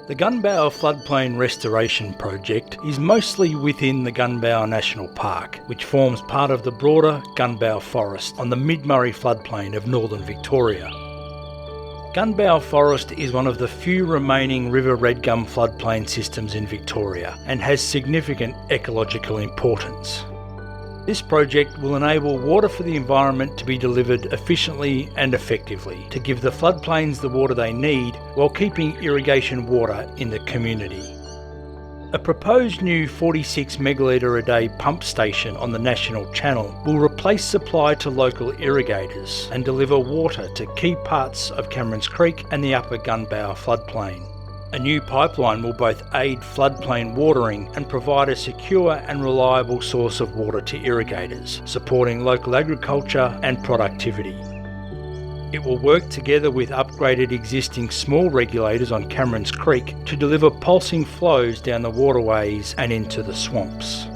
The Gunbower Floodplain Restoration Project is mostly within the Gunbower National Park, which forms part of the broader Gunbower Forest on the Mid-Murray floodplain of northern Victoria. Gunbower Forest is one of the few remaining river red gum floodplain systems in Victoria and has significant ecological importance. This project will enable water for the environment to be delivered efficiently and effectively to give the floodplains the water they need while keeping irrigation water in the community. A proposed new 46 megalitre a day pump station on the National Channel will replace supply to local irrigators and deliver water to key parts of Camerons Creek and the Upper Gunbower floodplain. A new pipeline will both aid floodplain watering and provide a secure and reliable source of water to irrigators, supporting local agriculture and productivity. It will work together with upgraded existing small regulators on Camerons Creek to deliver pulsing flows down the waterways and into the swamps.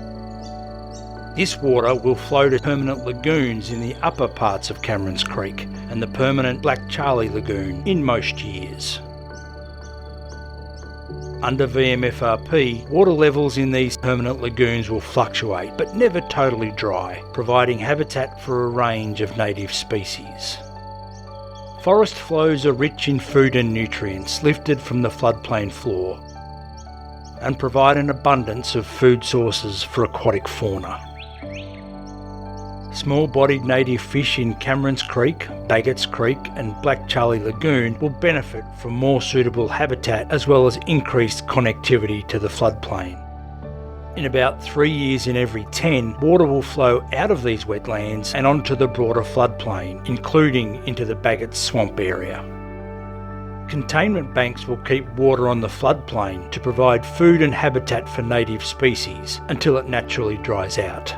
This water will flow to permanent lagoons in the upper parts of Camerons Creek and the permanent Black Charlie Lagoon in most years. Under VMFRP, water levels in these permanent lagoons will fluctuate but never totally dry, providing habitat for a range of native species. Forest flows are rich in food and nutrients lifted from the floodplain floor and provide an abundance of food sources for aquatic fauna. Small-bodied native fish in Camerons Creek, Baggots Creek and Black Charlie Lagoon will benefit from more suitable habitat as well as increased connectivity to the floodplain. In about 3 years in every 10, water will flow out of these wetlands and onto the broader floodplain, including into the Baggots swamp area. Containment banks will keep water on the floodplain to provide food and habitat for native species until it naturally dries out.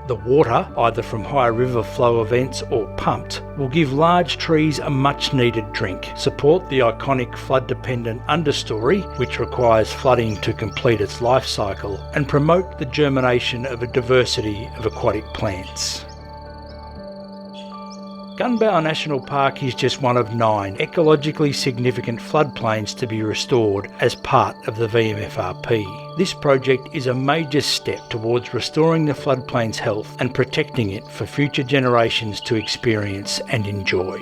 The water, either from high river flow events or pumped, will give large trees a much needed drink, support the iconic flood-dependent understory, which requires flooding to complete its life cycle, and promote the germination of a diversity of aquatic plants. Gunbower National Park is just one of 9 ecologically significant floodplains to be restored as part of the VMFRP. This project is a major step towards restoring the floodplain's health and protecting it for future generations to experience and enjoy.